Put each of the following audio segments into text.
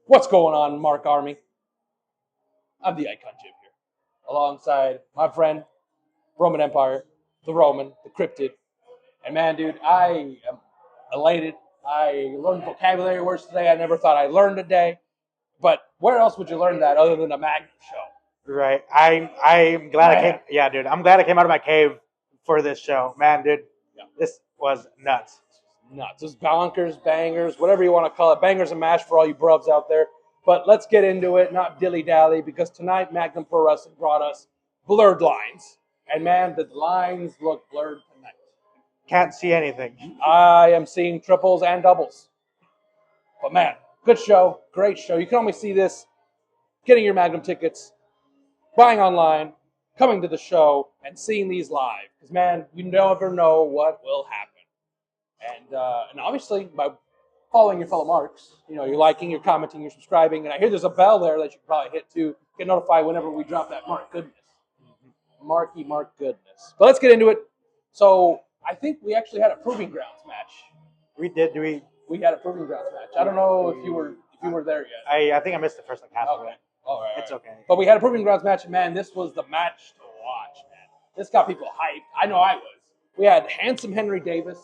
What's going on, Mark Army? I'm the Icon Jim here, alongside my friend, Roman Empire, the Roman, the Cryptid. And man, dude, I am elated. I learned vocabulary words today I never thought I'd learn today. But where else would you learn that other than a Magnum show? Right. I'm glad I came. Yeah, dude. I'm glad I came out of my cave for this show, man, dude. Yeah. This was nuts. Nuts. Just bonkers, bangers, whatever you want to call it. Bangers and mash for all you bruvs out there. But let's get into it, not dilly-dally, because tonight Magnum Pro Wrestling brought us blurred lines. And man, the lines look blurred tonight. Can't see anything. I am seeing triples and doubles. But man, good show, great show. You can only see this getting your Magnum tickets, buying online, coming to the show, and seeing these live. Because man, you never know what will happen. And obviously, by following your fellow marks, you're liking, you're commenting, you're subscribing, and I hear there's a bell there that you can probably hit to get notified whenever we drop that Mark goodness. Mark goodness. But let's get into it. So I think we actually had a Proving Grounds match. We did. We had a Proving Grounds match. I don't know if you were there yet. I think I missed the first half of it. All right. It's okay. But we had a Proving Grounds match, and man, this was the match to watch, man. This got people hyped. I know I was. We had handsome Henry Davis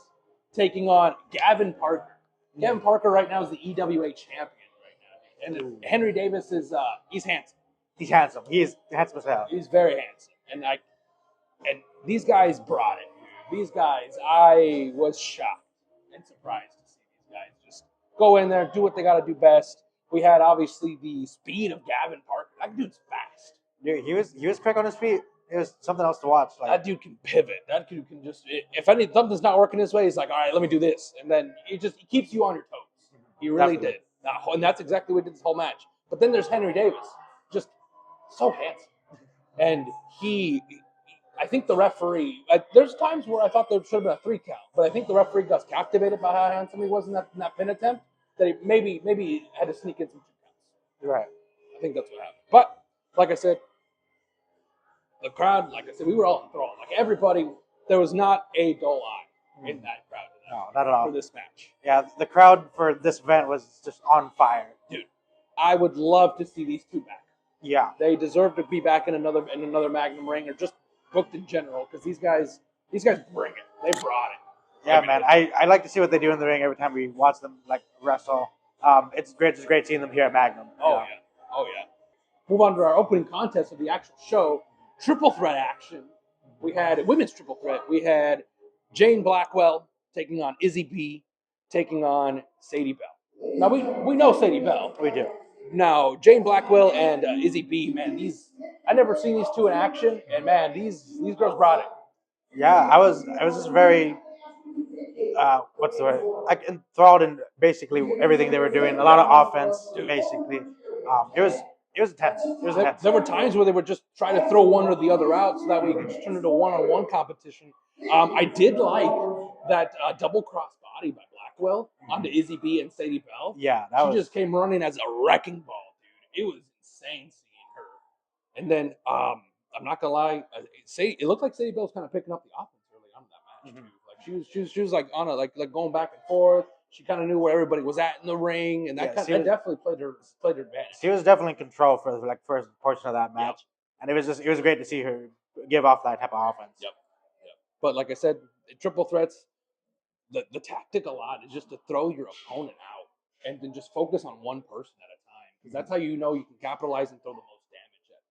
taking on Gavin Parker. Gavin Parker right now is the EWA champion right now. And Henry Davis is he's handsome. He's handsome. He's handsome as hell. He's very handsome. And these guys brought it. These guys, I was shocked and surprised to see these guys just go in there, do what they got to do best. We had obviously the speed of Gavin Parker. That dude's fast. Dude, he was quick on his feet. It was something else to watch. That dude can pivot. That dude can just, if something's not working his way, he's like, all right, let me do this. And then he keeps you on your toes. He really did. And that's exactly what he did this whole match. But then there's Henry Davis, just so handsome. And I think the referee, there's times where I thought there should have been a 3 count, but I think the referee got captivated by how handsome he was in that pin attempt, that he maybe had to sneak in some 2 counts. Right. I think that's what happened. But, like I said, the crowd, like I said, we were all enthralled. Like everybody, there was not a dull eye in that crowd. No, not at all. For this match. Yeah, the crowd for this event was just on fire. Dude, I would love to see these two back. Yeah. They deserve to be back in another Magnum ring, or just booked in general, because these guys bring it. They brought it. Yeah, man. I like to see what they do in the ring every time we watch them wrestle. It's great seeing them here at Magnum. Oh yeah. Move on to our opening contest of the actual show. Triple threat action. We had women's triple threat. We had Jane Blackwell taking on Izzy B, taking on Sadie Bell. Now we know Sadie Bell. We do. Now Jane Blackwell and Izzy B, man, I never seen these two in action, and man, these girls brought it. Yeah, I was just very what's the word? Like enthralled in basically everything they were doing. A lot of offense, basically. It was intense. There were times where they would just try to throw one or the other out so that we could just turn it into a one-on-one competition. I did like that double cross body by Blackwell onto Izzy B and Sadie Bell. Yeah, she just came running as a wrecking ball, dude. It was insane seeing her. And then I'm not gonna lie, it looked like Sadie Bell was kind of picking up the offense early on in that match. Mm-hmm. Like she was like on like going back and forth. She kind of knew where everybody was at in the ring, and that definitely played her advantage. She was definitely in control for the first portion of that match, and it was great to see her give off that type of offense. Yep. But like I said, triple threats, the tactic a lot is just to throw your opponent out and then just focus on one person at a time, because that's how you know you can capitalize and throw the most damage at them.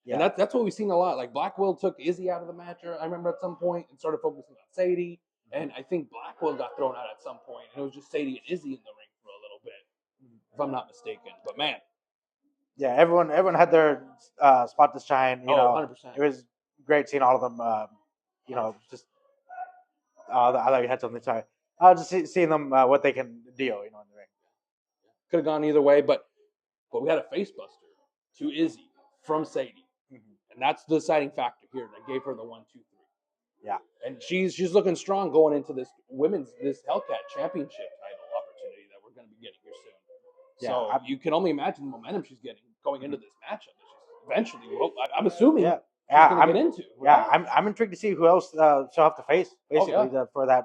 Yeah. And that's what we've seen a lot. Like Blackwell took Izzy out of the match, I remember at some point, and started focusing on Sadie. And I think Blackwell got thrown out at some point, and it was just Sadie and Izzy in the ring for a little bit, if I'm not mistaken. But man, yeah, everyone had their spot to shine. You know, 100%. It was great seeing all of them. Just I thought you had something. Sorry, just seeing them what they can deal. In the ring. Could have gone either way, but we had a face buster to Izzy from Sadie, and that's the deciding factor here. That gave her the 1, 2, 3. Yeah, and she's looking strong going into this Hellcat Championship title opportunity that we're going to be getting here soon. Yeah, so you can only imagine the momentum she's getting going into this matchup. That she's eventually, I'm assuming, Yeah, going to get into. Yeah, Right? I'm intrigued to see who else she'll have to face basically for that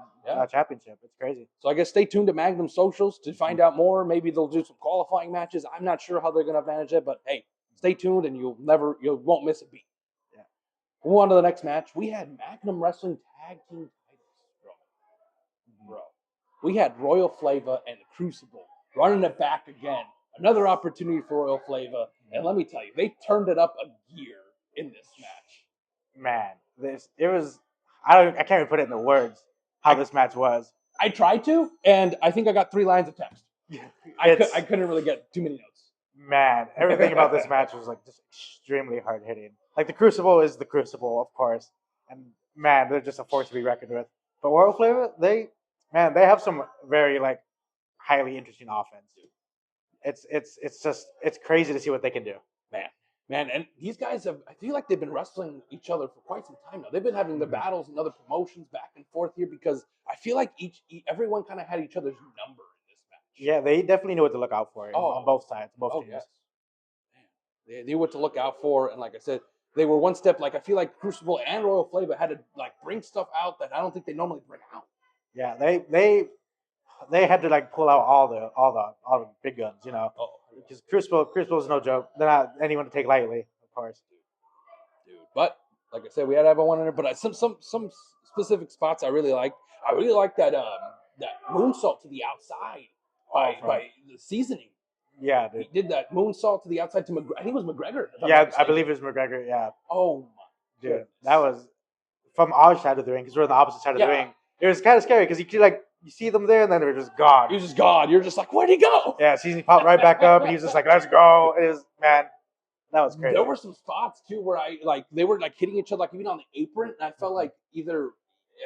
championship. It's crazy. So I guess stay tuned to Magnum socials to find out more. Maybe they'll do some qualifying matches. I'm not sure how they're going to manage it, but hey, stay tuned and you won't miss a beat. Yeah. We'll move on to the next match. We had Magnum Wrestling Tag Team titles, bro. We had Royal Flava and the Crucible running it back again. Another opportunity for Royal Flava, and let me tell you, they turned it up a gear in this match. Man, it was. I can't even put it into words how this match was. I tried to, and I think I got 3 lines of text. I couldn't really get too many notes. Man, everything about this match was like just extremely hard hitting. Like the Crucible is the Crucible, of course, and man, they're just a force to be reckoned with. But Royal Flava, they have some very like highly interesting offense. It's crazy to see what they can do. Man, and these guys I feel like they've been wrestling each other for quite some time now. They've been having their battles and other promotions back and forth here because I feel like everyone kind of had each other's number in this match. Yeah, they definitely knew what to look out for on both sides, both teams. Yes. Man, they knew what to look out for, and like I said, they were one step. Like I feel like Crucible and Royal Flava had to like bring stuff out that I don't think they normally bring out. Yeah, they had to like pull out all the big guns, you know. Because Crucible is no joke. They're not anyone to take lightly, of course. Dude. But like I said, we had to have one in there. But some specific spots I really liked. I really liked that moonsault to the outside by the seasoning. Yeah, dude. He did that moonsault to the outside to I think it was McGregor. Yeah, I believe it was McGregor. Yeah. Oh my dude, goodness. That was from our side of the ring because we're on the opposite side of the ring. It was kind of scary because you see them there and then they're just gone. He was just gone. You're just like, where'd he go? Yeah, seasoning popped right back up and he was just like, let's go. It was man. That was crazy. There were some spots too where they were like hitting each other, like even on the apron, and I felt like I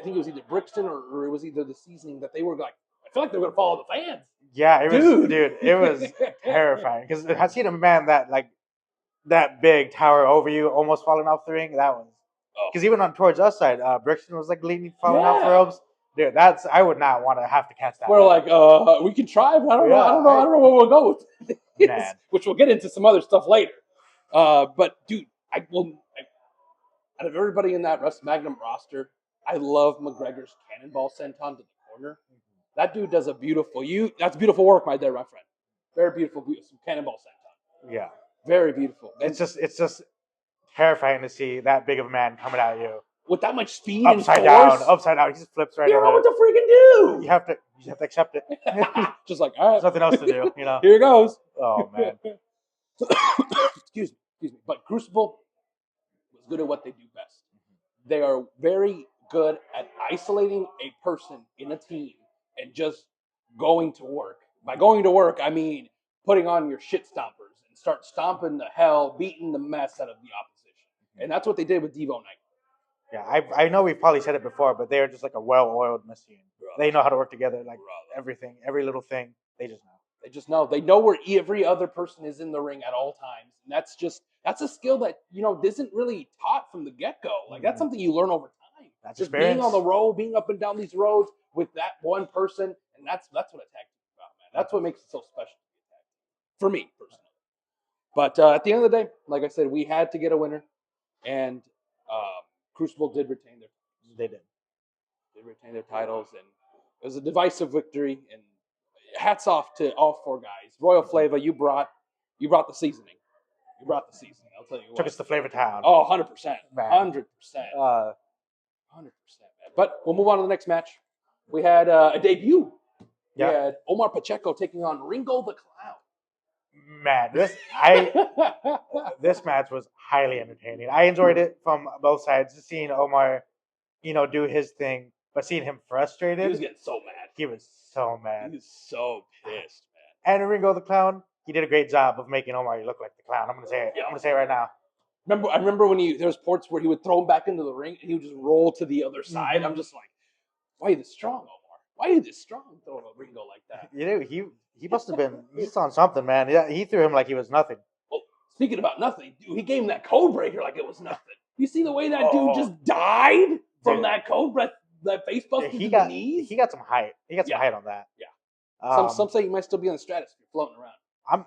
think it was either Brixton or it was either the seasoning that they were like, I feel like they were gonna follow the fans. Yeah, it was, dude. It was terrifying because I've seen a man that big tower over you, almost falling off the ring. That was because even on towards us side, Brixton was like leaning, falling off the ropes. Dude, I would not want to have to catch that. We're like, we can try, but I don't know where we'll go with it. Man. Which we'll get into some other stuff later. But dude, out of everybody in that Magnum roster, I love McGregor's cannonball senton to the corner. That dude does that's beautiful work right there, my friend. Very beautiful some cannonball senton. Yeah. Very beautiful. It's just terrifying to see that big of a man coming at you. With that much speed upside and force. Upside down. He just flips right. You don't know what to freaking do. You have to accept it. Just like, all right. There's nothing else to do, you know. Here goes. Oh man. Excuse me. But Crucible was good at what they do best. They are very good at isolating a person in a team and just going to work. By going to work, I mean putting on your shit stompers and start stomping the hell, beating the mess out of the opposition. And that's what they did with Devo Knight. Yeah, I know we've probably said it before, but they are just like a well-oiled machine. They know how to work together, like everything, every little thing. They just know. They just know. They know where every other person is in the ring at all times, and that's a skill that isn't really taught from the get-go. Like that's something you learn over time. That's just experience. being on the road, being up and down these roads with that one person, and that's what a tag team is about, man. That's what makes it so special to be a tag team, for me personally. But at the end of the day, like I said, we had to get a winner, and Crucible did retain their titles. They did. They retained their titles, and it was a divisive victory. And hats off to all 4 guys. Royal Flava, you brought the seasoning. You brought the seasoning. I'll tell you what. Took us to Flavor Town. Oh, 100%. 100%. 100%, man. But we'll move on to the next match. We had a debut. Yeah. We had Omar Pacheco taking on Ringo the Clown. Man, this match was highly entertaining. I enjoyed it from both sides. Just seeing Omar, do his thing, but seeing him frustrated. He was getting so mad. He was so mad. He was so pissed, man. And Ringo the Clown, he did a great job of making Omar look like the clown. I'm gonna say it. Yeah. I'm gonna say it right now. I remember when there was parts where he would throw him back into the ring and he would just roll to the other side. I'm just like, why are you this strong, Omar? Why are you this strong throwing a Ringo like that? He must have been he's on something, man. Yeah, he threw him like he was nothing. Well, speaking about nothing, dude, he gave him that code breaker like it was nothing. You see the way that dude just died from that code breath, that face buster to the knees? He got some height. He got some height on that. Yeah. Some say he might still be in the stratosphere floating around.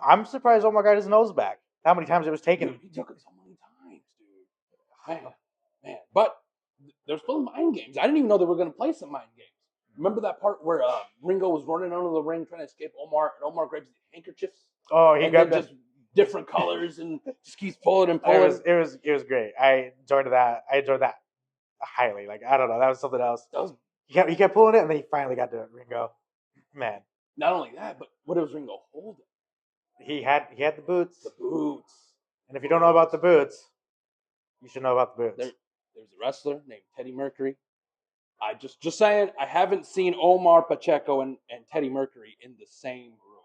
I'm surprised Omar got his nose back. How many times it was taken? Dude, he took it so many times, dude. Man. But there's still mind games. I didn't even know they were going to play some mind games. Remember that part where Ringo was running under the ring trying to escape Omar, and Omar grabs the handkerchiefs? Oh, he and grabbed then that. just different colors and just keeps pulling and It pulling. was great. I enjoyed that. I enjoyed that highly. Like I don't know, that was something else. That was He kept pulling it, and then he finally got to Ringo. Man, not only that, but what was Ringo holding? he had the boots. The boots. And if you don't know about the boots, you should know about the boots. There's a wrestler named Teddy Mercury. I just saying, I haven't seen Omar Pacheco and Teddy Mercury in the same room.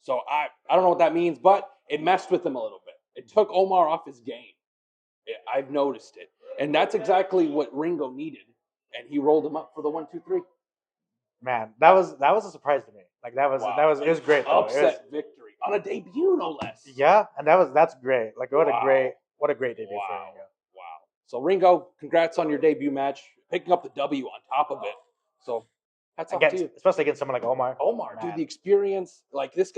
So I don't know what that means, but it messed with him a little bit. It took Omar off his game. I've noticed it. And that's exactly what Ringo needed. And he rolled him up for the 1-2-3. Man, that was a surprise to me. Like it was great though. Upset victory on a debut, no less. Yeah, and that's great. Like what a great debut for Ringo. Wow. So Ringo, congrats on your debut match, picking up the W on top of it. So hats off to you. Especially against someone like Omar. Omar, dude, the experience. Like he's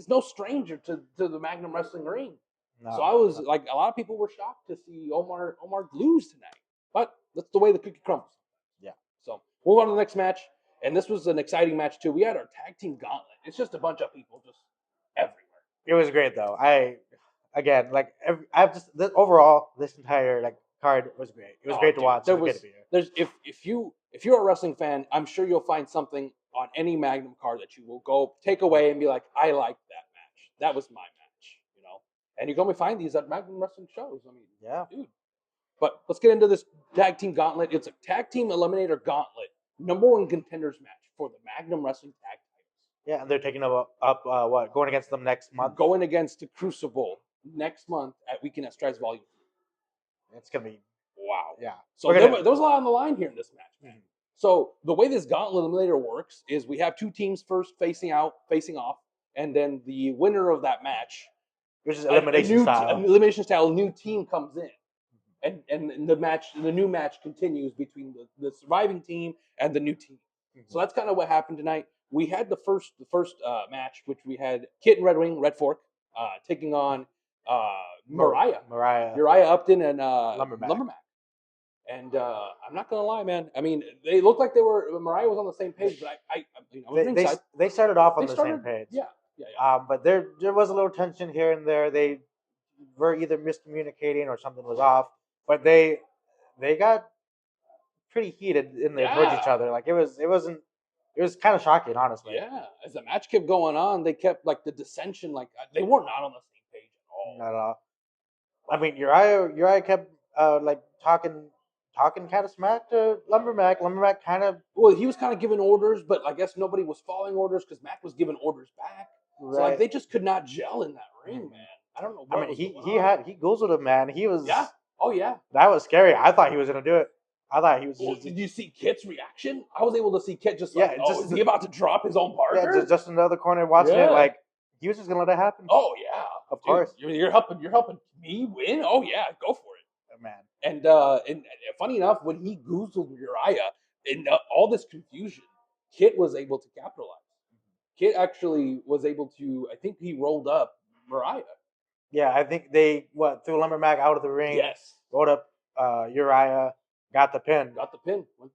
no stranger to the Magnum wrestling ring. No, so I was like, a lot of people were shocked to see Omar lose tonight. But that's the way the cookie crumbles. Yeah. So we'll move on to the next match. And this was an exciting match too. We had our tag team gauntlet. It's just a bunch of people just everywhere. It was great though. Overall, this entire card was great. It was great to watch. If you're a wrestling fan, I'm sure you'll find something on any Magnum card that you will go take away and be like, I like that match. That was my match, you know. And you can only find these at Magnum wrestling shows. I mean, yeah, dude. But let's get into this tag team gauntlet. It's a tag team eliminator gauntlet, #1 contenders match for the Magnum wrestling tag titles. Yeah, and they're taking up going against them next month. Going against the Crucible next month at Weekend at Strides Volume 3. It's gonna be wow. Yeah. So there was a lot on the line here in this match, man. So the way this gauntlet eliminator works is we have two teams first facing off, and then the winner of that match, which is elimination style, new team comes in. And the new match continues between the surviving team and the new team. Mm-hmm. So that's kind of what happened tonight. We had the first match, which we had Kit and Red Wing, Red Fork, taking on Uriah Upton and Lumbermack. And I'm not gonna lie, man. I mean, they looked like Mariah was on the same page, but they started off on the same page. Yeah. But there was a little tension here and there. They were either miscommunicating or something was off. But they got pretty heated in there towards each other. Like it was kind of shocking, honestly. Yeah. As the match kept going on, they kept the dissension. They were not on the same page at all. Not at all. I mean, Uriah kept talking kind of smack to Lumbermack. Lumbermack he was kind of giving orders, but I guess nobody was following orders because Mac was giving orders back. Right. So they just could not gel in that ring, man. I don't know. He goozled him, man. He was Oh yeah, that was scary. I thought he was gonna do it. I thought he was. Did you see Kit's reaction? I was able to see Kit is he about to drop his own partner? Yeah, just in the other corner watching it. Like he was just gonna let it happen. Oh yeah, of course. You're helping me win. Oh yeah, go for it, man. And funny enough, when he goozled Uriah in all this confusion, Kit was able to capitalize. Kit actually was able to. I think he rolled up Mariah. Yeah, I think they threw Lumbermack out of the ring. Yes. Rolled up Uriah, got the pin. 1,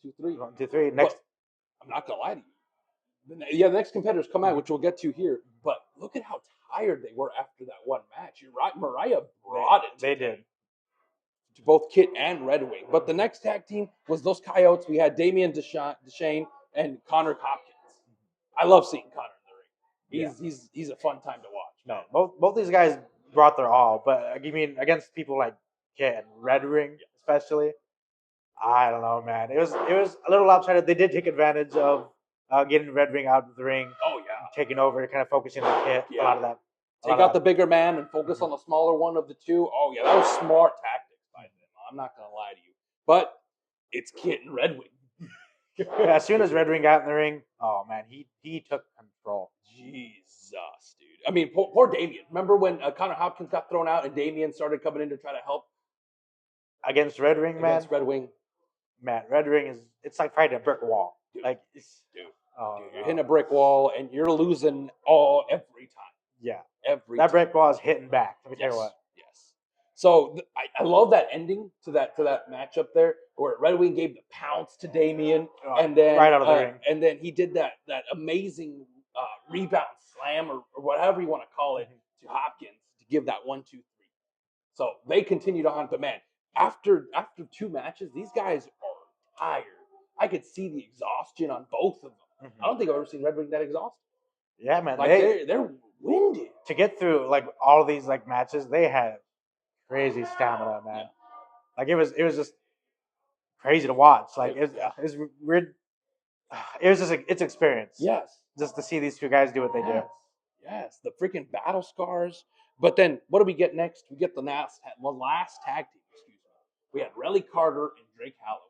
2, 3. 1, 2, 3. Next, I'm not gonna lie to you. The next competitors come out, which we'll get to here. But look at how tired they were after that one match. Mariah brought it. They did. To both Kit and Red Wing. But the next tag team was those Coyotes. We had Damian Deshane and Connor Hopkins. I love seeing Connor in the ring. He's a fun time to watch. No, both these guys brought their all, but I mean against people like Kit and Red Ring especially, I don't know, man. It was a little lopsided. They did take advantage of getting Red Ring out of the ring. Oh yeah, taking over, kind of focusing on Kit. A lot of that. Take out the bigger man and focus on the smaller one of the two. Oh yeah, that was smart tactics by them. I'm not gonna lie to you, but it's Kit and Red Wing. As soon as Red Ring got in the ring, oh man, he took control. Jesus, dude. I mean, poor Damian. Remember when Connor Hopkins got thrown out and Damian started coming in to try to help? Against Red Ring, man? Against Red Wing. Man, Red Ring it's like fighting a brick wall. Dude, you're hitting a brick wall and you're losing every time. Yeah. Every that time. brick wall is hitting back. Let me tell you what. Yes. So I love that ending to that matchup there, where Red Wing gave the pounce to Damien, and then right out of the ring. and then he did that amazing rebound slam or whatever you want to call it to Hopkins to give that 1, 2, 3. So they continued on, but man, after 2 matches, these guys are tired. I could see the exhaustion on both of them. I don't think I've ever seen Red Wing that exhausted. Yeah, man. Like they're winded. To get through like all of these like matches, they had crazy stamina, man. Yeah. Like it was just crazy to watch. Like it's weird. It was just it's experience. Yes. Just to see these two guys do what they do. Yes, the freaking battle scars. But then what do we get next? We get the last tag team, excuse me. We had Relly Carter and Drake Holloway.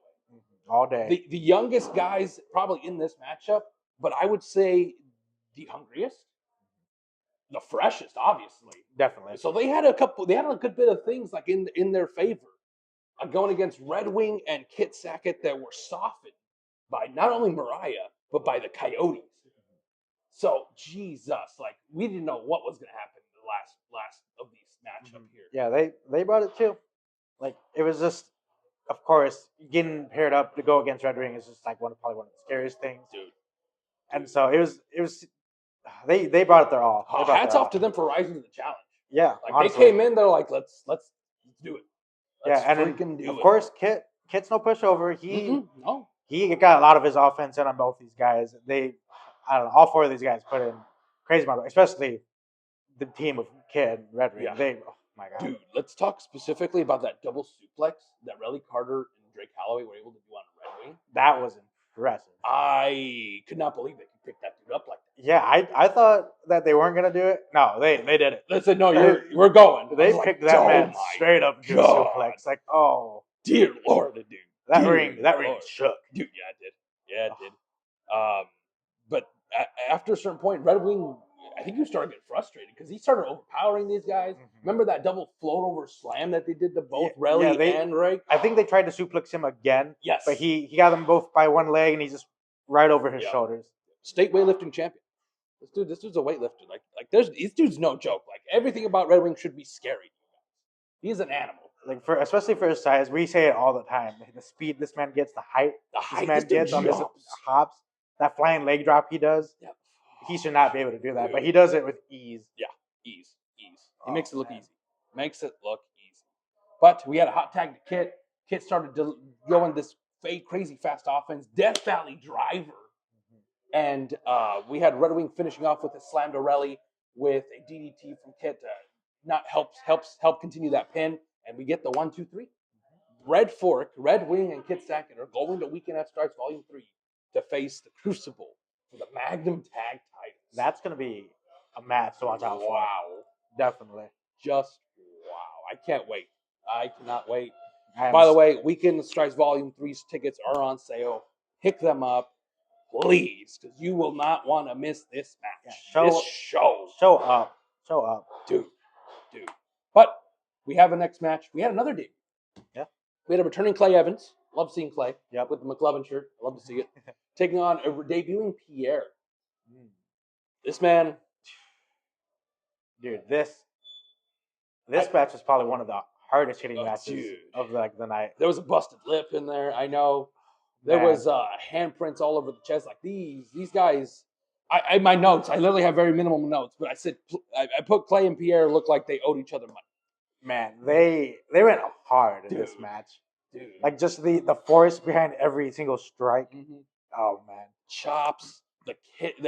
All day. The youngest guys probably in this matchup, but I would say the hungriest. The freshest, obviously. Definitely. So they had a good bit of things like in their favor. Going against Red Wing and Kit Sackett that were softened by not only Mariah, but by the Coyotes. So Jesus, like we didn't know what was gonna happen in the last of these matchup here. Yeah, they brought it too. Like it was just, of course, getting paired up to go against Red Wing is just like probably one of the scariest things, dude. And so it was they brought it their all. Hats off to them for rising to the challenge. Yeah, like honestly. They came in, they're like, let's do it. Let's and then, of course, Kit's no pushover. He got a lot of his offense in on both these guys. I don't know, all 4 of these guys put in crazy amount, especially the team of Kit and Red Wing. Yeah. Oh my god, dude. Let's talk specifically about that double suplex that Relly Carter and Drake Holloway were able to do on Red Wing. That was impressive. I could not believe they could pick that dude up like that. Yeah, I thought that they weren't gonna do it. No, they did it. They said, no, we're going. They picked that man straight up to a suplex. Like, oh dear Lord, dude. That ring shook. Dude, yeah, it did. Yeah, it did. But after a certain point, Red Wing, I think he started getting frustrated because he started overpowering these guys. Remember that double float over slam that they did to both Relly and Ray? I think they tried to suplex him again. Yes. But he got them both by one leg and he just right over his shoulders. State weightlifting champion. This dude's a weightlifter. Like these dude's no joke. Like everything about Red Wing should be scary. He's an animal. Like especially for his size, we say it all the time. The speed this man gets, the height this man gets on his hops, that flying leg drop he does. Yep. He should not be able to do that, but he does it with ease. Yeah, ease. He makes it look easy. But we had a hot tag to Kit. Kit started going this fake, crazy fast offense, Death Valley driver. And we had Red Wing finishing off with a slam to Relly with a DDT from Kit. Help continue that pin. And we get the 1, 2, 3. Red Wing, and Kit Sackett are going to Weekend F Starts Volume 3 to face the Crucible for the Magnum Tag titles. That's going to be a match to watch out for. Wow. Definitely. Just wow. I can't wait. I cannot wait. By the way, Weekend Strikes Volume 3's tickets are on sale. Pick them up, please, because you will not want to miss this match. Show up. Dude. But we have a next match. We had another debut. Yeah. We had a returning Clay Evans. Love seeing Clay. Yep. With the McLovin shirt. I love to see it. Taking on a debuting Pierre. This man. Dude, this match was probably one of the hardest hitting matches of the night. There was a busted lip in there, I know. There was handprints all over the chest. Like these guys. My notes, I literally have very minimal notes, but I said I put Clay and Pierre looked like they owed each other money. Man, they went hard in this match. Dude. Like just the force behind every single strike. Oh man. Chops, the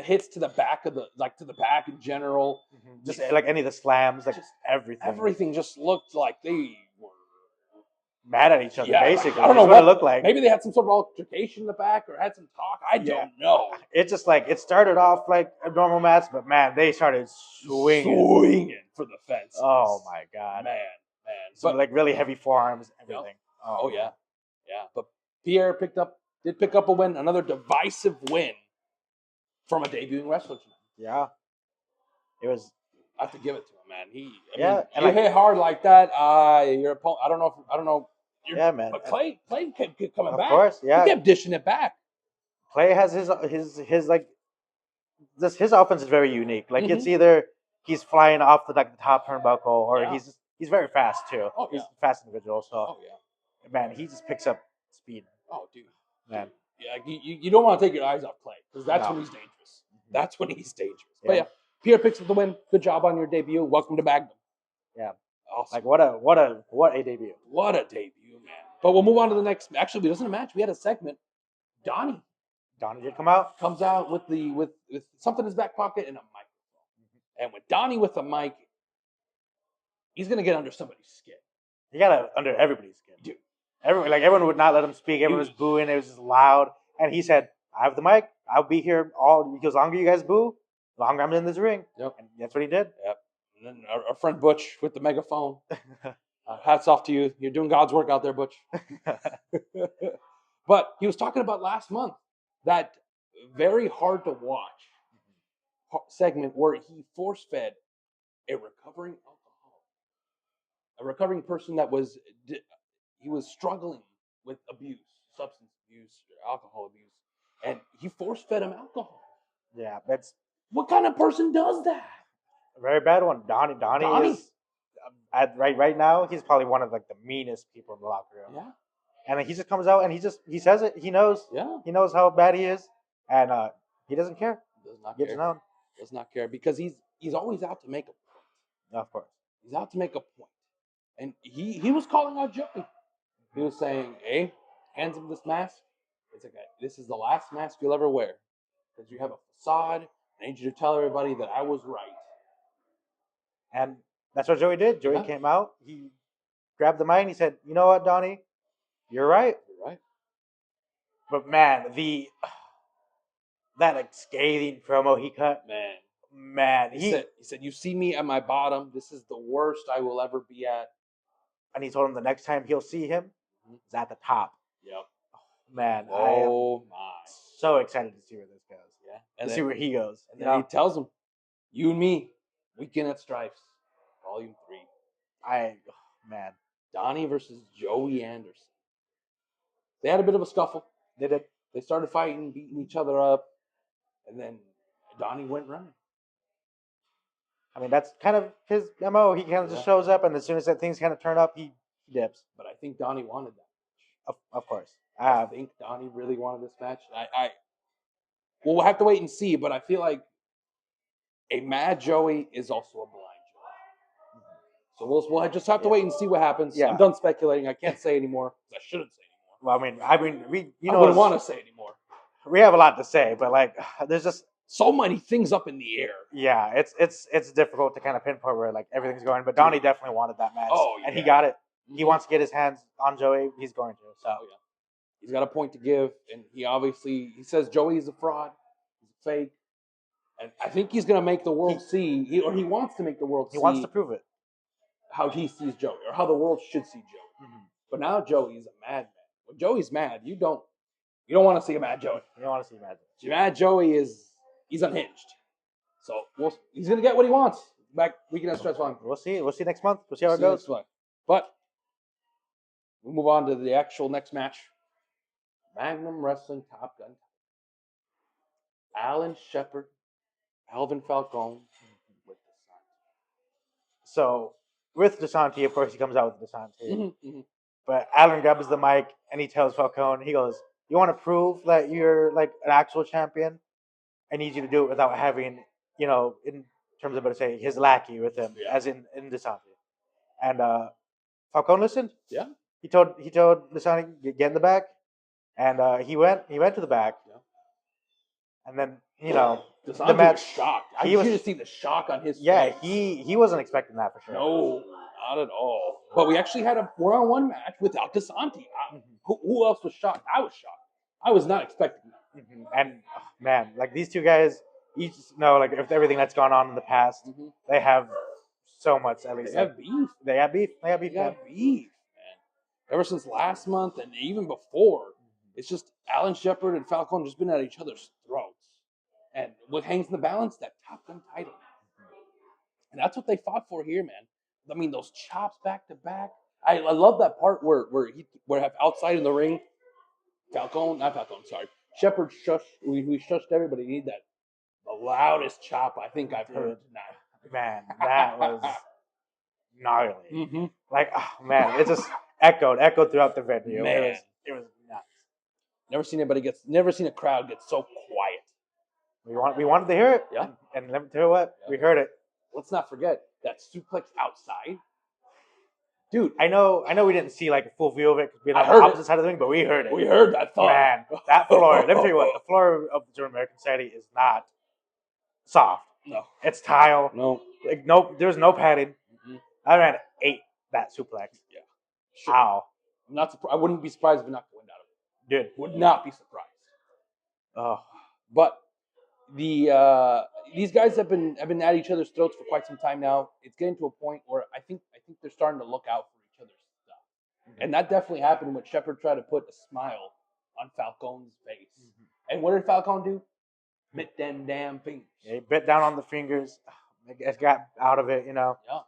hits to the back to the back in general. Just like any of the slams, like just everything. Everything just looked like they were mad at each other, basically. Like, I don't know what it looked like. Maybe they had some sort of altercation in the back or had some talk. I don't know. It's just like it started off like a normal match, but man, they started swinging for the fence. Oh my god, man. So like really heavy forearms, everything. Oh yeah. But Pierre did pick up a win, another divisive win from a debuting wrestler. Yeah, it was. I have to give it to him, man. He hit hard like that. Your opponent. I don't know. Yeah, man. But Clay kept coming back. Of course, yeah. He kept dishing it back. Clay has his like his offense is very unique. Like it's either he's flying off the top turnbuckle or he's just he's very fast too. Oh, He's yeah. a fast individual. So Oh yeah. man, he just picks up speed. Oh, dude. Man. Yeah, you don't want to take your eyes off Clay because that's No. when he's dangerous. That's when he's dangerous. Yeah. But yeah, Pierre picks up the win. Good job on your debut. Welcome to Magnum. Yeah. Awesome. Like what a debut. What a debut, man. But we'll move on to the next. Actually, it wasn't a match. We had a segment. Donnie Did come out. comes out with something in his back pocket and a microphone. And with Donnie with a mic, he's gonna get under somebody's skin. He got it under everybody's skin. Dude. Everyone would not let him speak. Everyone was booing. It was just loud. And he said, "I have the mic. I'll be here because longer you guys boo, longer I'm in this ring." Yep. And that's what he did. Yep. And then our friend Butch with the megaphone. Hats off to you. You're doing God's work out there, Butch. But he was talking about last month, that very hard to watch segment where he force fed a recovering alcoholic, a recovering person that was struggling with abuse, substance abuse, alcohol abuse, and he force fed him alcohol. Yeah, that's What kind of person does that? a very bad one. Donnie is right now. He's probably one of like the meanest people in the locker room. Yeah. And he just comes out and he says it. He knows. Yeah. He knows how bad he is, and he doesn't care. Does not Gets care. known. Does not care because he's always out to make a point. Of course. He's out to make a point. And he was calling out Joey. He was saying, "Hey, hands him this mask. It's okay. This is the last mask you'll ever wear because you have a facade. I need you to tell everybody that I was right." And that's what Joey did. Joey Yeah. came out. He grabbed the mic and he said, "You know what, Donnie? You're right." You're right. But man, that like scathing promo he cut, man, He said, "You see me at my bottom. This is the worst I will ever be at." and he told him the next time he'll see him is at the top. Yep. Man, I Oh am my. so excited to see where this goes. Yeah. And see where he goes. And then he tells him, "You and me, Weekend at Stripes, Volume 3. Man, Donnie versus Joey Anderson." They had a bit of a scuffle. they did. They started fighting, beating each other up, and then Donnie went running. I mean, that's kind of his MO. He kind of just shows up, and as soon as that things kind of turn up, he dips. But I think Donnie wanted that. Of course. I think Donnie really wanted this match. Well, we'll have to wait and see, but I feel like a mad Joey is also a blind Joey. So we'll just have to wait and see what happens. Yeah. I'm done speculating. I can't say anymore. I shouldn't say anymore. Well, I mean, I wouldn't want to say anymore. We have a lot to say, but like, there's just so many things up in the air. Yeah, it's difficult to kind of pinpoint where like everything's going. But Donnie definitely wanted that match. Oh, yeah. And he got it. He wants to get his hands on Joey. He's going to. So yeah. He's got a point to give, and he says Joey is a fraud. He's a fake. And I think he's going to make the world see, he wants to make the world see. He wants to prove it. How he sees Joey, or how the world should see Joey. Mm-hmm. But now Joey's a madman. When Joey's mad, you don't want to see a mad Joey. You don't want to see mad Joey. Mad Joey he's unhinged. So he's going to get what he wants. Back Weekend at Stress Fun. We'll see. We'll see next month. We'll see how it goes. But we'll move on to the actual next match. Magnum Wrestling Top Gun. Alan Shepard, Alvin Falcone with DeSanti. So with DeSanti, of course, he comes out with DeSanti. Mm-hmm. But Alan grabs the mic and he tells Falcone, he goes, "You want to prove that you're like an actual champion? I need you to do it without having, in terms of his lackey with him, as in DeSanti." And Falcone listened. Yeah. He told DeSanti, "Get in the back," and he went to the back. Yeah. And then DeSanti the match was shocked. I should have seen the shock on his face. Yeah, he wasn't expecting that for sure. No, not at all. But we actually had a 1-on-1 match without DeSanti. Who else was shocked? I was shocked. I was not expecting that. Mm-hmm. And man, like these two guys, each know like if everything that's gone on in the past, they have so much. At least they have beef. They have beef. Man. Ever since last month and even before, it's just Alan Shepard and Falcone just been at each other's throats. And what hangs in the balance? That Top Gun title. And that's what they fought for here, man. I mean, those chops back to back. I love that part where outside in the ring, Shepard shushed. We shushed everybody. You need the loudest chop I think I've heard tonight. Man, gnarly. Mm-hmm. Like, oh man, it just echoed throughout the venue. Man. It was nuts. Never seen a crowd get so quiet. We wanted to hear it. Yeah. And let me tell you what, we heard it. Let's not forget that suplex outside. Dude, I know we didn't see like a full view of it because we're I on the heard opposite it. side of the ring, but we heard it. We heard that thought. Man, that floor, let me tell you what, the floor of the German American Society is not soft. No. It's tile. No. Like, nope, there's no padding. Mm-hmm. I ran 8 that suplex. Yeah. Sure. Ow. I'm not surprised. I wouldn't be surprised if it knocked the wind out of it. Dude. Would not be surprised. Oh. But these guys have been at each other's throats for quite some time now. It's getting to a point where I think they're starting to look out for each other's stuff. Mm-hmm. And that definitely happened when Shepard tried to put a smile on Falcone's face. Mm-hmm. And what did Falcone do? Bit them damn fingers. Yeah, he bit down on the fingers. It got out of it, you know. Yeah.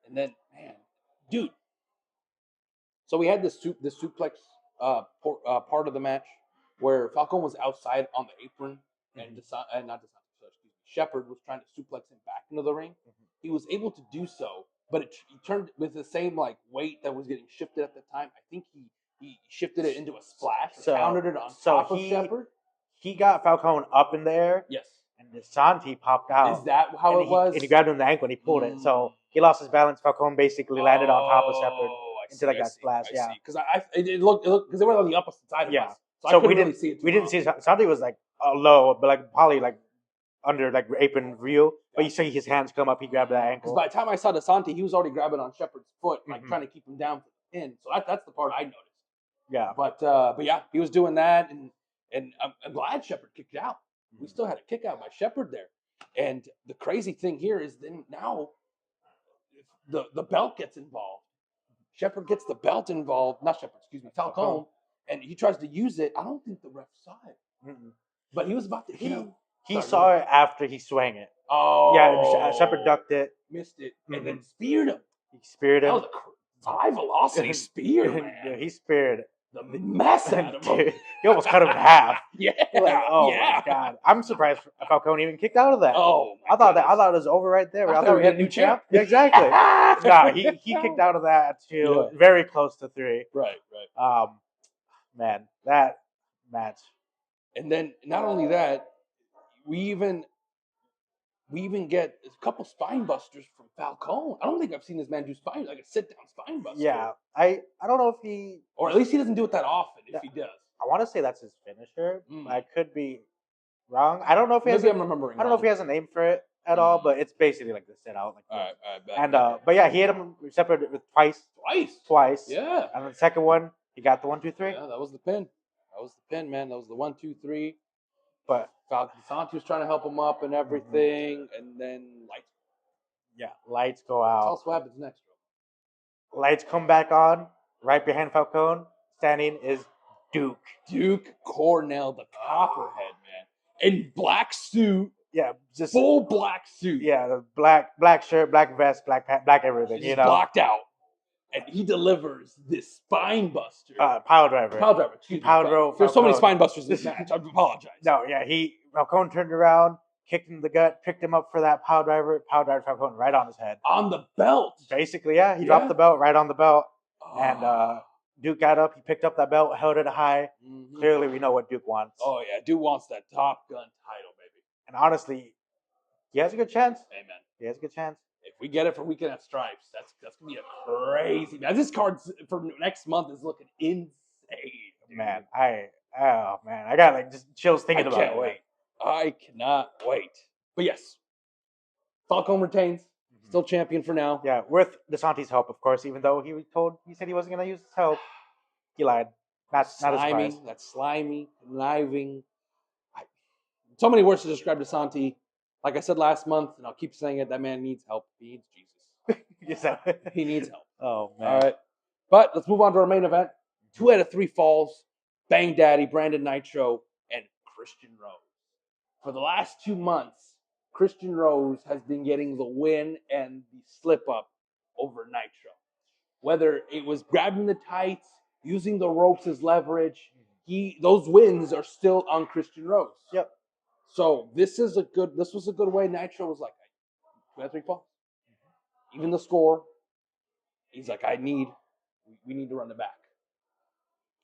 And then, man, dude. So we had this suplex part of the match where Falcone was outside on the apron, and Shepard was trying to suplex him back into the ring. Mm-hmm. He was able to do so, but he turned with the same like weight that was getting shifted at the time. I think he shifted it into a splash, countered it on top of Shepard. He got Falcone up in the air. Yes. And DeSanti popped out. Is that how it was? And he grabbed him in the ankle and he pulled it. So he lost his balance. Falcone basically landed on top of Shepard into like that splash. Yeah. Because it looked because they were on the opposite side of us. So we didn't see it. We didn't see it. Santi was like low, but like probably like under like apron view. But you see his hands come up. He grabbed that ankle. Because by the time I saw DeSanti, he was already grabbing on Shepard's foot, like trying to keep him down for the pin. So that's the part I noticed. Yeah. But yeah, he was doing that, and I'm glad Shepard kicked out. We still had a kick out by Shepard there. And the crazy thing here is then now the belt gets involved. Shepard gets the belt involved. Not Shepard, excuse me, Falcone. And he tries to use it. I don't think the ref saw it. Mm-mm. But he was about to hit him. He saw it after he swung it. Oh. Yeah, Shepard ducked it. Missed it. And then speared him. He speared him. That was a high velocity spear, man. Yeah, he speared the mess out of him. He almost cut him in half. Yeah. Like, oh my God. I'm surprised Falcone even kicked out of that. Oh, I thought it was over right there. I thought we had a new champ. Yeah, exactly. Nah, he kicked out of that too. Yeah. Very close to 3. Right. Man, that match. And then not only that, we even get a couple spine busters from Falcone. I don't think I've seen this man do like a sit down spine buster. Yeah, I don't know if he, or at least he doesn't do it that often. If he does, I want to say that's his finisher. I could be wrong. I don't know if he I'm remembering. I don't know if he has a name for it at all, but it's basically like the sit out. Like all right, and but yeah, he hit him separate with twice. Yeah. And the second one, he got the 1, 2, 3. Yeah, that was the pin. Man. That was the 1, 2, 3. But Santi was trying to help him up and everything, and then lights go out. Tell us what happens next, bro. Lights come back on. Right behind Falcone, standing is Duke. Duke Cornell, the Copperhead, man, in black suit. Yeah, just full black suit. Yeah, the black shirt, black vest, black everything. Just blocked out. And he delivers this spine buster. Pile driver. Excuse me. There's so many spine busters in this match. I apologize. No, yeah. Falcone turned around, kicked him in the gut, picked him up for that pile driver Falcone right on his head. On the belt. Basically, yeah. He dropped the belt right on the belt. And Duke got up. He picked up that belt, held it high. Mm-hmm. Clearly, we know what Duke wants. Oh, yeah. Duke wants that Top Gun title, baby. And honestly, he has a good chance. Amen. He has a good chance. If we get it for Weekend at Stripes, that's gonna be a crazy match. This card for next month is looking insane, dude. Man. I got like just chills thinking about it. Wait. I cannot wait. But yes, Falcone retains, still champion for now. Yeah, with DeSanti's help, of course. Even though he said he wasn't gonna use his help, he lied. Not a surprise. That's slimy, conniving. So many words to describe DeSanti. Like I said last month, and I'll keep saying it, that man needs help. He needs Jesus. He needs help. Oh, man. All right. But let's move on to our main event. 2 out of 3 falls. Bang Daddy, Brandon Nitro, and Christian Rose. For the last 2 months, Christian Rose has been getting the win and the slip-up over Nitro. Whether it was grabbing the tights, using the ropes as leverage, those wins are still on Christian Rose. Yep. So this was a good way. Nitro was like 2 out of 3 falls. even the score. He's like, we need to run it back.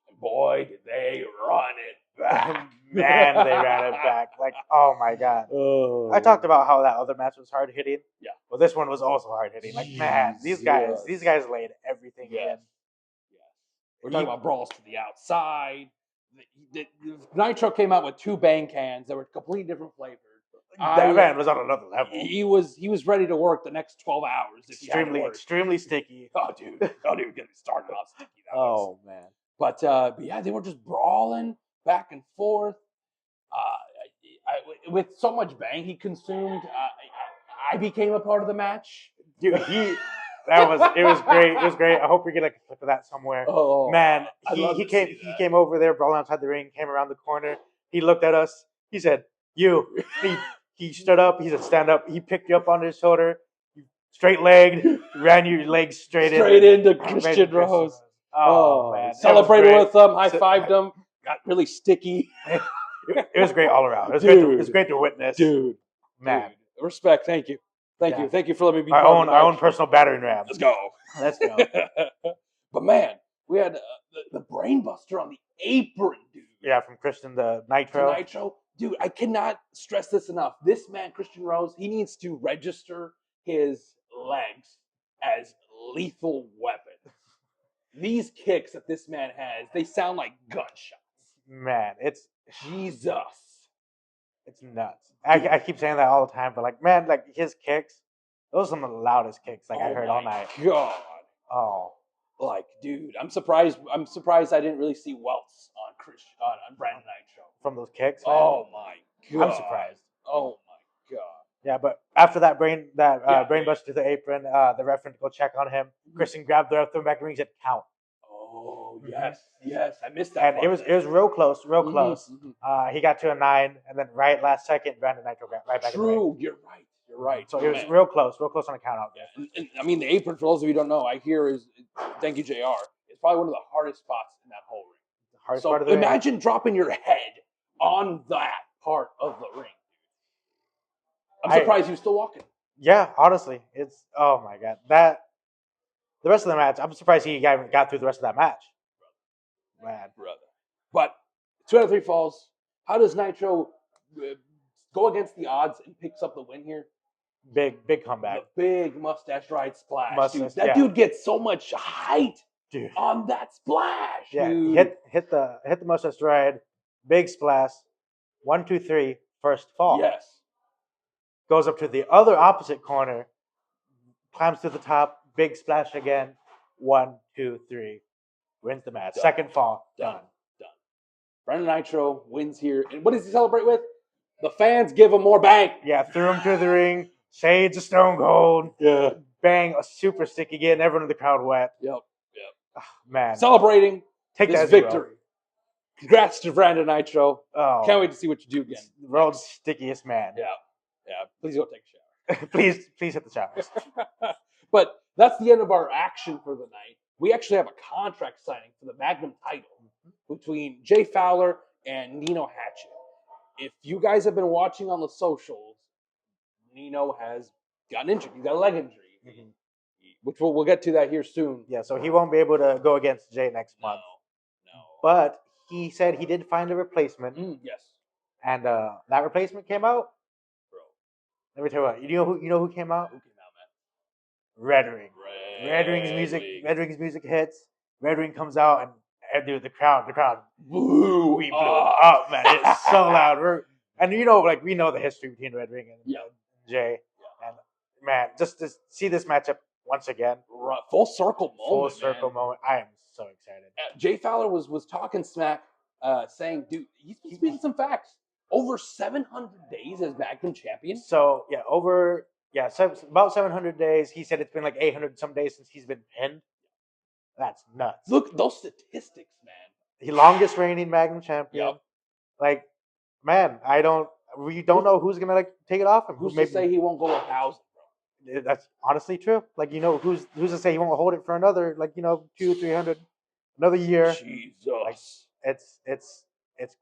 And boy, did they run it back. Man, they ran it back. Like, oh my god. Oh. I talked about how that other match was hard hitting. Yeah. Well, this one was also hard hitting. Like, man, these guys laid everything in. Yes. We're talking about brawls to the outside. Nitro came out with 2 bang cans that were completely different flavors. That man was on another level. He was ready to work the next 12 hours. If Extremely sticky. Oh, dude, don't even get me started on sticky. Oh man. But yeah, they were just brawling back and forth. With so much bang he consumed, I became a part of the match. Dude, it was great. It was great. I hope we get like a clip of that somewhere. Oh man, he came over there, brawling outside the ring, came around the corner. He looked at us. He said, "You." He stood up. He said, "Stand up." He picked you up on his shoulder, straight legged, ran your legs straight into Christian Rose. Oh man, celebrated with them, high fived them, got really sticky. It was great all around. It was great to witness, dude. Man, respect. Thank you for letting me be our own personal battering ram. Let's go. But man, we had the brain buster on the apron, dude. Yeah, from Christian the Nitro. Dude, I cannot stress this enough. This man, Christian Rose, he needs to register his legs as lethal weapons. These kicks that this man has, they sound like gunshots. Man, it's Jesus. It's nuts. I keep saying that all the time, but like, man, like his kicks, those are some of the loudest kicks like I heard all night. God. Oh. Like, dude, I'm surprised I didn't really see welts on Brandon Nitro. From those kicks, man. Oh my God. I'm surprised. Oh my God. Yeah, but after that brain buster to the apron, the ref went to go check on him. Christian grabbed the ref, threw him back in the ring, said count. Oh yes, I missed that. And it was real close. Mm-hmm. He got to a 9, and then right last second, Brandon Nitro got right back in the ring. True, you're right. So it was real close on a count out. Yeah, and I mean the apron, for those of you who don't know, I hear is, thank you JR, it's probably one of the hardest spots in that whole ring. The hardest part of the imagine dropping your head on that part of the ring. I'm surprised you're still walking. Yeah, honestly, it's oh my God. The rest of the match, I'm surprised he got through the rest of that match. Brother. But 2 out of 3 falls. How does Nitro go against the odds and picks up the win here? Big comeback. The big mustache ride splash. Dude gets so much height on that splash. Yeah, dude. hit the mustache ride, big splash. 1, 2, 3, first fall. Yes. Goes up to the other opposite corner, climbs to the top, big splash again. 1, 2, 3, wins the match. Done. Second fall, done. Brandon Nitro wins here, and what does he celebrate with? The fans give him more bang. Yeah, threw him to the ring. Shades of Stone Cold. Yeah. Bang, a super sticky, getting everyone in the crowd wet. Yep. Oh, man. Celebrating this victory. Congrats to Brandon Nitro. Oh. Can't wait to see what you do again. The world's stickiest man. Yeah. Please go take a shower. please hit the showers. But that's the end of our action for the night. We actually have a contract signing for the Magnum title between Jay Fowler and Nino Hatchet. If you guys have been watching on the socials, Nino has gotten injured. He's got a leg injury, which we'll get to that here soon. Yeah, so he won't be able to go against Jay next month. No. But he said he did find a replacement. Yes. And that replacement came out. Bro, let me tell you what. You know who came out? Who came out, man? Red Ring. Red Ring's music hits. Red Ring comes out, and dude, the crowd blew. We blew up, man. It's so loud. And we know the history between Red Ring and Jay. Yeah. And man, just to see this matchup once again, full circle moment. I am so excited. Jay Fowler was talking smack, saying, dude, he's speaking some facts. Over 700 days as Magnum champion. So about 700 days. He said it's been like 800 some days since he's been pinned. That's nuts. Look, those statistics, man. The longest reigning Magnum champion. Yep. Like, man, we don't know who's gonna take it off him. Who's to say he won't go 1,000, bro? That's honestly true. Like, who's to say he won't hold it for another 200-300 another year. Jesus. Like, it's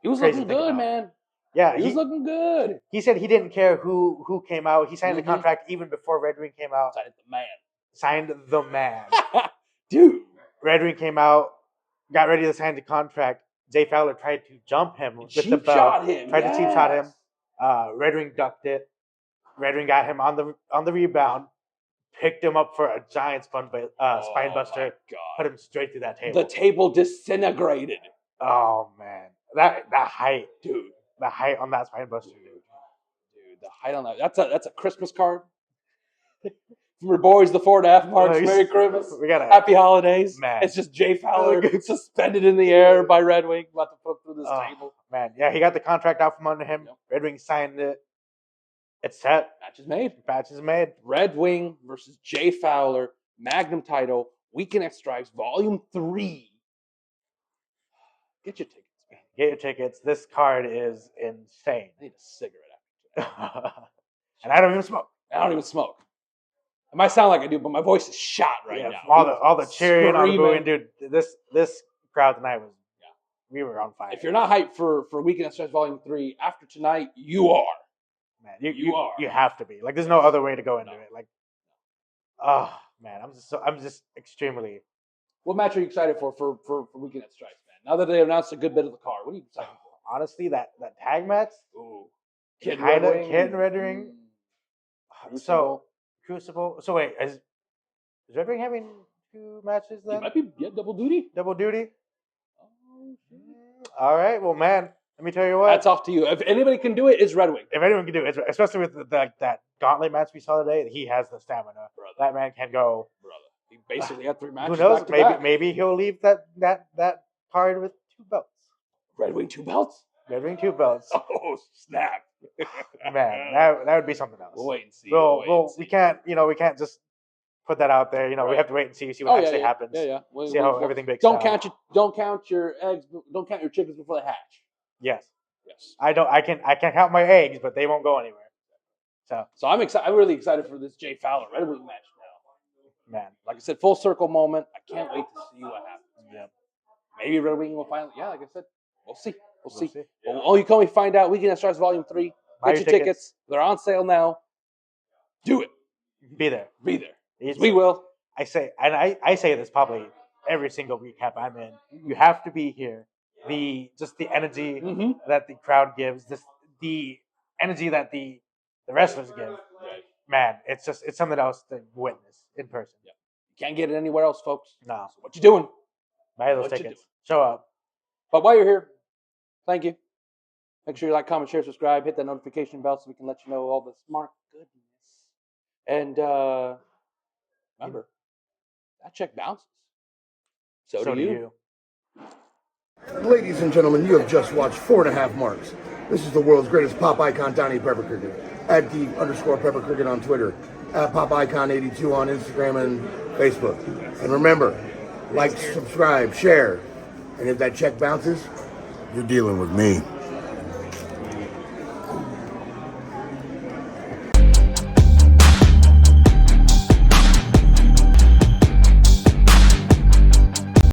he was looking good, man. Yeah, he was looking good. He said he didn't care who came out. He signed the contract even before Red Ring came out. Signed the man. signed the man. Dude. Red Wing came out, got ready to sign the contract. Jay Fowler tried to jump him with the Cheap belt. shot him. Tried to cheap shot him. Red Wing ducked it. Red Wing got him on the rebound. Picked him up for a giant spine buster. Put him straight through that table. The table disintegrated. Oh man, that height, dude. The height on that spine buster, dude. The height on that. That's a Christmas card. From your boys, the 4.5 marks. Merry Christmas. Happy holidays. Man. It's just Jay Fowler suspended in the air by Red Wing, about to put through this table. Man, yeah, he got the contract out from under him. Yep. Red Wing signed it. It's set. Match is made. Match is made. Red Wing versus Jay Fowler, Magnum title, Weekend at Stripes, Volume 3. Get your tickets, man. Get your tickets. This card is insane. I need a cigarette. And I don't even smoke. It might sound like I do, but my voice is shot right now. All the cheering, all the booing, dude. This crowd tonight was, we were on fire. If you're not hyped for Weekend at Stripes Volume 3, after tonight, you are. Man, you are. You have to be. Like, there's no other way to go into it. Like, oh man, I'm just extremely. What match are you excited for Weekend at Stripes, man? Now that they announced a good bit of the card, what are you excited for? Honestly, that tag match. Ooh, Kid and Red Ring. Crucible. So wait, is Red Ring having 2 matches then? It might be double duty. Double duty. Oh, all right. Well, man, let me tell you what. That's off to you. If anybody can do it, it's Red Wing. If anyone can do it, especially with that gauntlet match we saw today, he has the stamina. Brother. That man can go. Brother. He basically had 3 matches. Who knows? Back. Maybe he'll leave that card with 2 belts. Red Wing 2 belts? Red Wing 2 belts. Oh, snap. Man, that would be something else. We'll wait and see. We can't just put that out there. We have to wait and see what actually happens. Yeah. See how everything breaks down. Don't count your eggs. Don't count your chickens before they hatch. Yes. I can count my eggs, but they won't go anywhere. So I'm excited. I'm really excited for this Jay Fowler Red Wing match now. Man, like I said, full circle moment. I can't wait to see what happens. Yeah. Maybe Red Wing will finally. Yeah, like I said, we'll see. We'll see. Well, you can only find out Weekend at Stripes Volume 3. Get your tickets. They're on sale now. Do it. Be there. We will. I say this probably every single recap I'm in. You have to be here. The energy that the crowd gives, the energy that the wrestlers give. Right. Man, it's something else to witness in person. Yeah. You can't get it anywhere else, folks. No. So what you doing? Buy those tickets. Show up. But while you're here, thank you. Make sure you like, comment, share, subscribe, hit that notification bell so we can let you know all the smart goodness. And remember, that check bounces. So do you. Ladies and gentlemen, you have just watched 4.5 Marks. This is the world's greatest pop icon, Donnie Pepper Cricket. At @the_Pepper Cricket on Twitter. At PopIcon82 on Instagram and Facebook. And remember, like, subscribe, share. And if that check bounces, you're dealing with me.